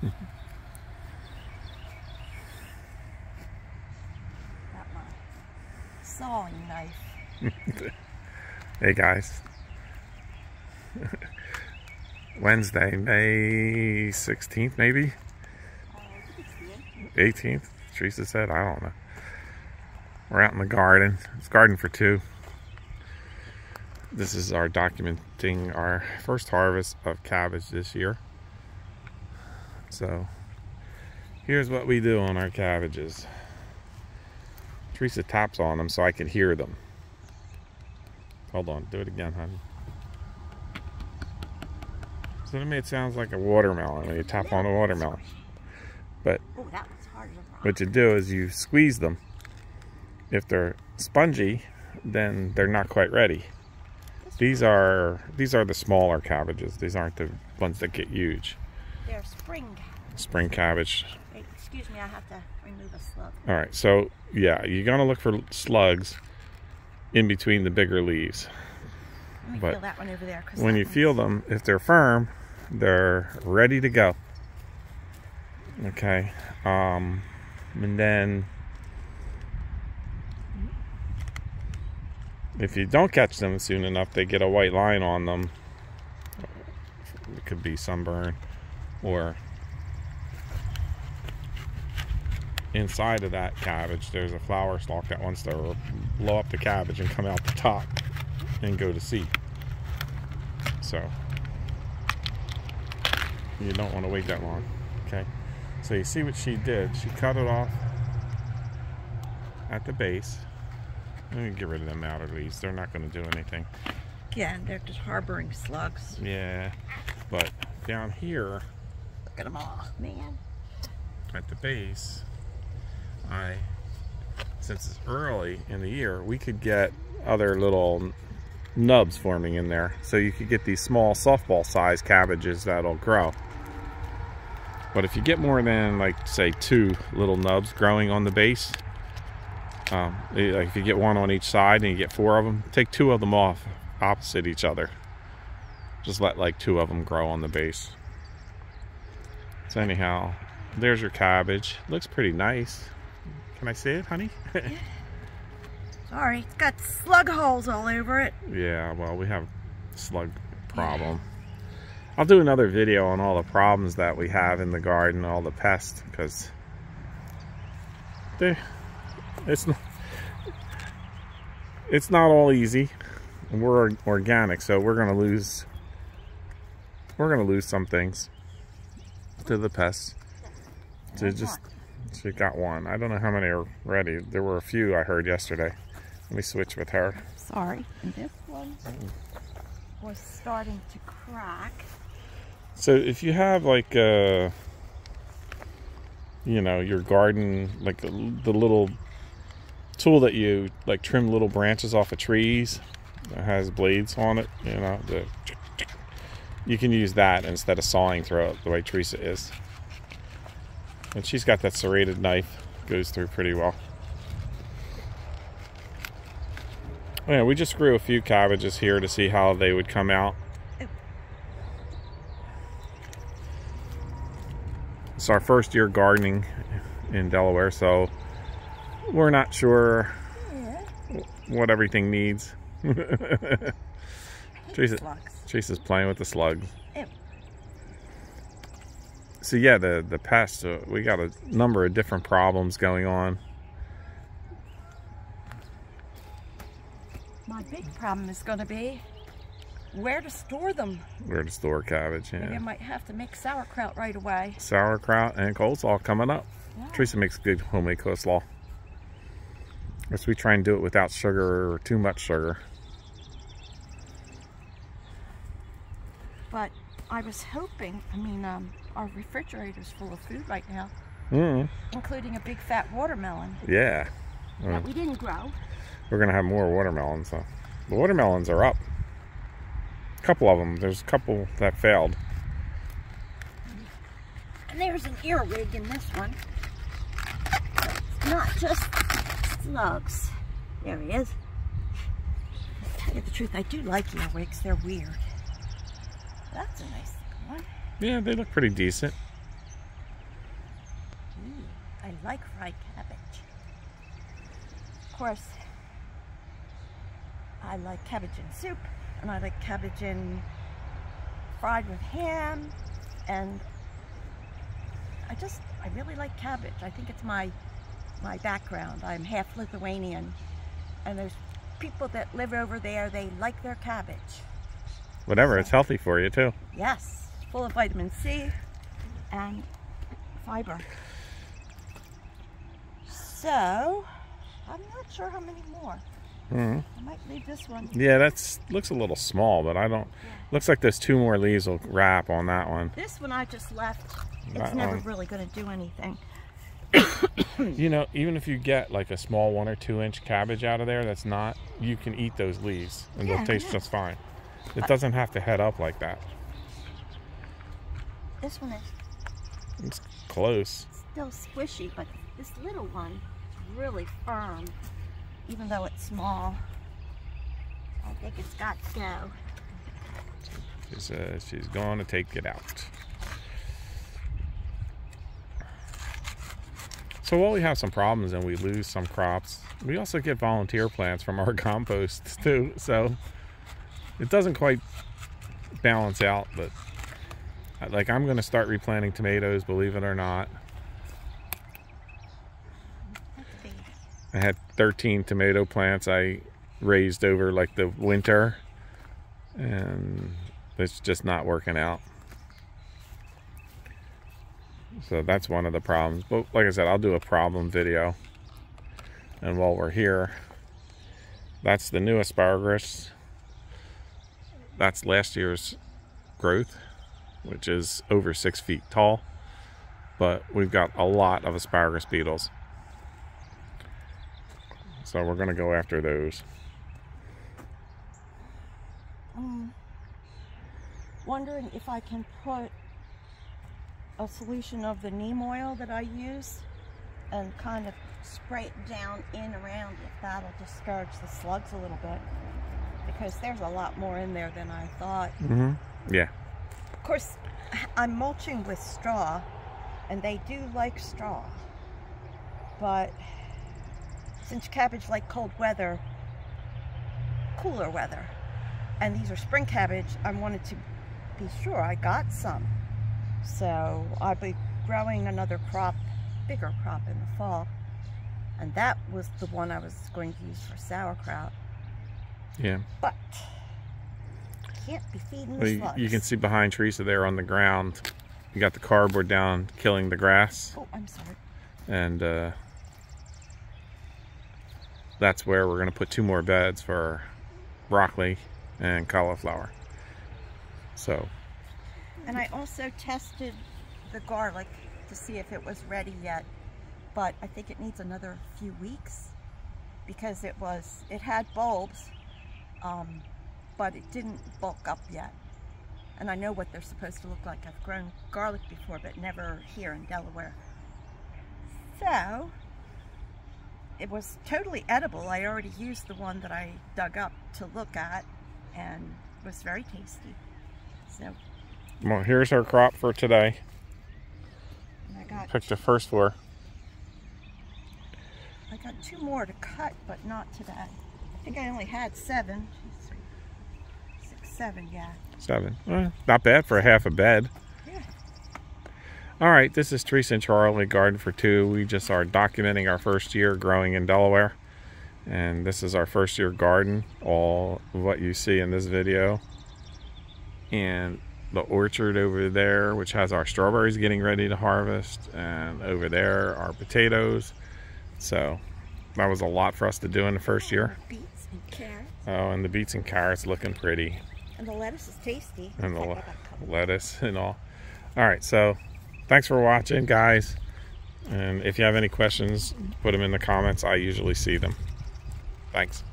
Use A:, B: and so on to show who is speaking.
A: Got my sawing knife.
B: Hey guys. Wednesday, May 16th maybe?
A: I think it's the
B: 18th? Teresa said, I don't know. We're out in the garden. It's garden for two. This is our documenting our first harvest of cabbage this year. So here's what we do on our cabbages. Teresa taps on them so I can hear them. Hold on, do it again, honey. So to me it sounds like a watermelon when you tap on a watermelon. But
A: oh, that was hard as a rock.
B: what you do is you squeeze them. If they're spongy, then they're not quite ready. These are the smaller cabbages. These aren't the ones that get huge.
A: They're spring cabbage.
B: Spring cabbage.
A: Wait, excuse me, I have to remove a slug.
B: All right, so yeah, you're gonna look for slugs in between the bigger leaves.
A: Let me
B: But
A: feel that one over there.
B: when you feel them, if they're firm, they're ready to go. Okay, and then if you don't catch them soon enough, they get a white line on them. It could be sunburn, or inside of that cabbage there's a flower stalk that wants to blow up the cabbage and come out the top and go to seed. So you don't want to wait that long. Okay, so you see what she did. She cut it off at the base. Let me get rid of them outer leaves. They're not going to do anything.
A: Again, they're just harboring slugs.
B: Yeah, but down here,
A: Look at them all, man.
B: at the base, since it's early in the year, we could get other little nubs forming in there. So you could get these small softball sized cabbages that'll grow. But if you get more than, like, say 2 little nubs growing on the base, like if you get one on each side and you get 4 of them, take 2 of them off opposite each other. Just let like 2 of them grow on the base. So anyhow, there's your cabbage. Looks pretty nice. Can I see it, honey?
A: Sorry, it's got slug holes all over it.
B: Yeah, well, we have a slug problem. I'll do another video on all the problems that we have in the garden, all the pests, because it's not all easy. We're organic, so we're gonna lose some things to the pests. So she got one. I don't know how many are ready. There were a few I heard yesterday. Let me switch with her.
A: Sorry, and this one was starting to crack.
B: So if you have like you know, your garden, like the little tool that you like trim little branches off of trees that has blades on it, you know, you can use that instead of sawing through it the way Teresa is. And she's got that serrated knife, goes through pretty well. Yeah, we just grew a few cabbages here to see how they would come out. It's our first year gardening in Delaware, so we're not sure what everything needs. Teresa's playing with the slugs. So yeah, the pests, we got a number of different problems going on.
A: My big problem is going to be where to store them.
B: Where to store cabbage, yeah.
A: Maybe I might have to make sauerkraut right away.
B: Sauerkraut and coleslaw coming up. Yeah. Teresa makes good homemade coleslaw. Unless we try and do it without sugar or too much sugar.
A: But I was hoping, our refrigerator's full of food right now. Including a big fat watermelon.
B: Yeah.
A: That we didn't grow.
B: We're going to have more watermelons, so. The watermelons are up. A couple of them. There's a couple that failed.
A: And there's an earwig in this one. It's not just slugs. There he is. To tell you the truth, I do like earwigs. They're weird. That's a nice one.
B: Yeah, they look pretty decent.
A: course, I like cabbage in soup, and I like cabbage in fried with ham, and I really like cabbage. I think it's my background. I'm half Lithuanian, and there's people that live over there, they like their cabbage.
B: Whatever, it's healthy for you too.
A: Yes, full of vitamin C and fiber. So, I'm not sure how many more. I might leave this one.
B: Yeah, looks a little small, but I don't. Yeah. Looks like there's 2 more leaves will wrap on that one.
A: This one I just left. It's never really going to do anything.
B: You know, even if you get like a small 1 or 2 inch cabbage out of there, you can eat those leaves and they'll taste just fine. It doesn't have to head up like that.
A: This one is.
B: It's close.
A: Still squishy, but this little one is really firm. Even though it's small, I think it's got to go.
B: She's going to take it out. So while we have some problems and we lose some crops, we also get volunteer plants from our compost too. So it doesn't quite balance out, but like I'm going to start replanting tomatoes, believe it or not. I had 13 tomato plants I raised over like the winter, and it's just not working out. So that's one of the problems. But like I said, I'll do a problem video. And while we're here, that's the new asparagus. That's last year's growth, which is over 6 feet tall. But we've got a lot of asparagus beetles. So we're going to go after those.
A: I'm wondering if I can put a solution of the neem oil that I use and kind of spray it down in around it. That'll discourage the slugs a little bit, because there's a lot more in there than I thought.
B: Yeah.
A: Of course, I'm mulching with straw, and they do like straw, but since cabbage like cold weather, cooler weather, and these are spring cabbage, I wanted to be sure I got some. So I'll be growing another crop, bigger crop in the fall, and that was the one I was going to use for sauerkraut.
B: Yeah.
A: But can't be feeding the slugs.
B: You can see behind Teresa there on the ground, you got the cardboard down killing the grass.
A: Oh, I'm sorry.
B: And that's where we're going to put 2 more beds for broccoli and cauliflower. So.
A: And I also tested the garlic to see if it was ready yet, but I think it needs another few weeks, because it had bulbs, but it didn't bulk up yet. And I know what they're supposed to look like. I've grown garlic before, but never here in Delaware. So it was totally edible. I already used the one that I dug up to look at, and it was very tasty. So.
B: Well, here's our crop for today.
A: I
B: picked the first 4.
A: I got 2 more to cut, but not today. I think I only had 7. 6, 7, yeah. 7.
B: Well, not bad for half a bed.
A: Yeah.
B: All right, this is Teresa and Charlie, Garden for 2. We just are documenting our first year growing in Delaware. And this is our first year garden, all of what you see in this video. And the orchard over there, which has our strawberries getting ready to harvest, and over there our potatoes. So that was a lot for us to do in the first year.
A: Beets and carrots.
B: Oh, and the beets and carrots looking pretty.
A: And the lettuce is tasty.
B: And the lettuce and all. All right, so thanks for watching, guys. And if you have any questions, put them in the comments. I usually see them. Thanks.